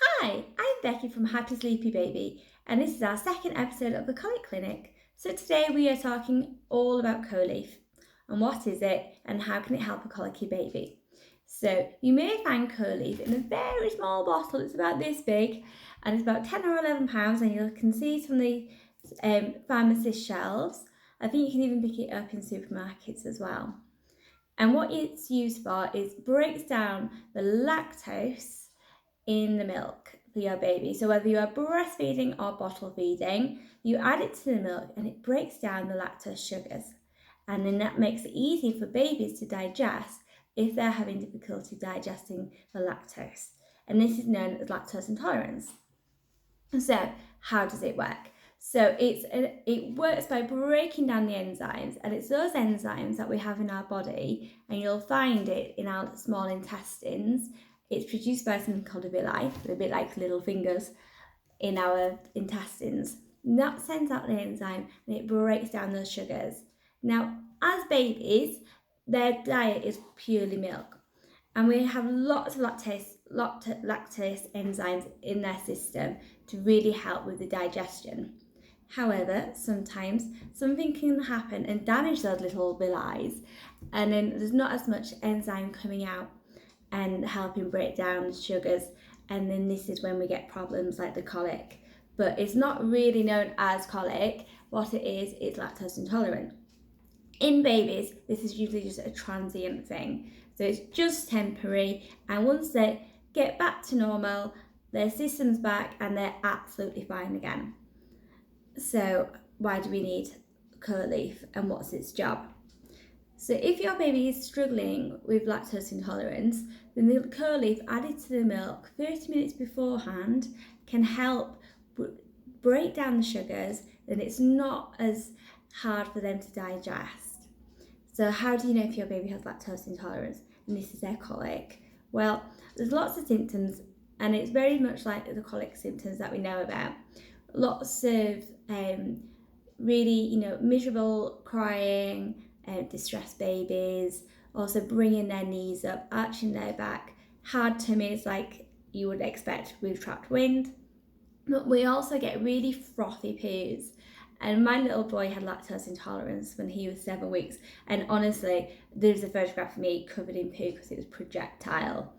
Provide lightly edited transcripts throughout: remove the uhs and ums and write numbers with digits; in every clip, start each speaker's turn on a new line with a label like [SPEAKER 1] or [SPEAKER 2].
[SPEAKER 1] Hi, I'm Becky from Happy Sleepy Baby, and this is our second episode of the Colic Clinic. So today we are talking all about Colief and what is it and how can it help a colicky baby. So you may find Colief in a very small bottle. It's about this big, and it's about 10 or 11 pounds, and you can see it from the pharmacist shelves. I think you can even pick it up in supermarkets as well. And what it's used for is breaks down the lactose in the milk for your baby. So whether you are breastfeeding or bottle feeding, you add it to the milk and it breaks down the lactose sugars. And then that makes it easy for babies to digest if they're having difficulty digesting the lactose. And this is known as lactose intolerance. So how does it work? So it works by breaking down the enzymes, and it's those enzymes that we have in our body, and you'll find it in our small intestines. It's produced by something called a villi, a bit like little fingers in our intestines. And that sends out the enzyme and it breaks down those sugars. Now, as babies, their diet is purely milk, and we have lots of lactase enzymes in their system to really help with the digestion. However, sometimes something can happen and damage those little villi, and then there's not as much enzyme coming out and helping break down the sugars, and then this is when we get problems like the colic. But it's not really known as colic. What it is, it's lactose intolerant. In babies, this is usually just a transient thing. So it's just temporary, and once they get back to normal, their system's back and they're absolutely fine again. So why do we need Colief and what's its job? So if your baby is struggling with lactose intolerance, then the Colief added to the milk 30 minutes beforehand can help break down the sugars, and it's not as hard for them to digest. So how do you know if your baby has lactose intolerance and this is their colic? Well, there's lots of symptoms, and it's very much like the colic symptoms that we know about. Lots of really, miserable crying, distressed babies, also bringing their knees up, arching their back, hard tummies like you would expect with trapped wind. But we also get really frothy poos. And my little boy had lactose intolerance when he was 7 weeks. And honestly, there's a photograph of me covered in poo because it was projectile.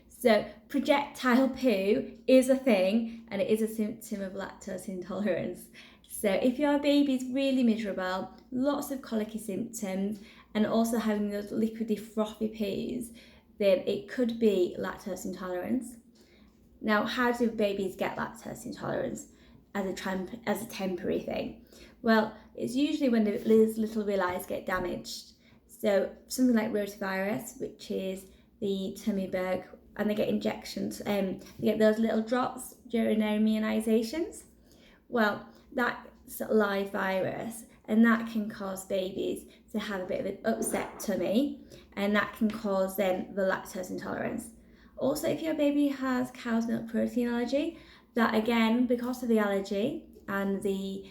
[SPEAKER 1] So projectile poo is a thing, and it is a symptom of lactose intolerance. So if your baby's really miserable, lots of colicky symptoms, and also having those liquidy frothy poos, then it could be lactose intolerance. Now, how do babies get lactose intolerance as a temporary thing? Well, it's usually when these little villi get damaged. So something like rotavirus, which is the tummy bug, and they get injections, they get those little drops during their immunisations. Well, that's a live virus, and that can cause babies to have a bit of an upset tummy, and that can cause then the lactose intolerance. Also, if your baby has cow's milk protein allergy, that again, because of the allergy and the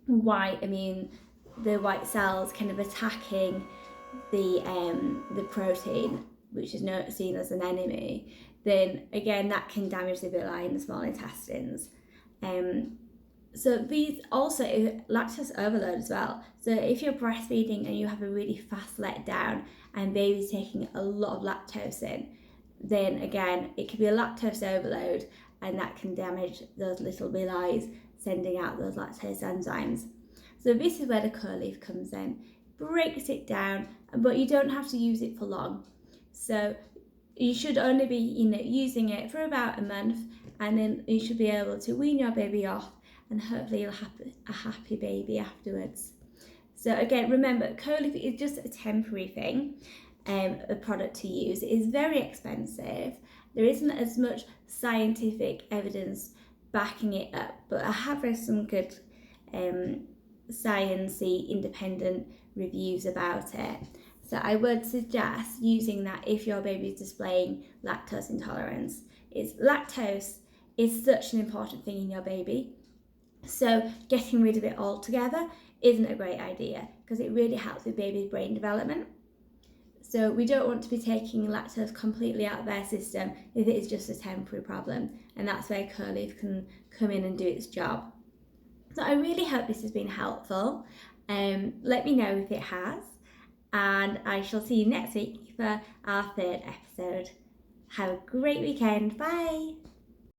[SPEAKER 1] white cells kind of attacking the protein, which is seen as an enemy, then again that can damage the villi in the small intestines. So these also lactose overload as well. So if you're breastfeeding and you have a really fast letdown and baby's taking a lot of lactose in, then again it could be a lactose overload, and that can damage those little villi, sending out those lactose enzymes. So this is where the Colief comes in, breaks it down, but you don't have to use it for long. So you should only be using it for about a month, and then you should be able to wean your baby off, and hopefully you'll have a happy baby afterwards. So again, remember, Colief is just a temporary thing, a product to use. It is very expensive. There isn't as much scientific evidence backing it up, but I have read some good sciencey independent reviews about it. So I would suggest using that if your baby is displaying lactose intolerance. Lactose is such an important thing in your baby. So getting rid of it altogether isn't a great idea because it really helps with baby's brain development. So we don't want to be taking lactose completely out of their system if it is just a temporary problem, and that's where Colief can come in and do its job. So I really hope this has been helpful. Let me know if it has, and I shall see you next week for our third episode. Have a great weekend. Bye.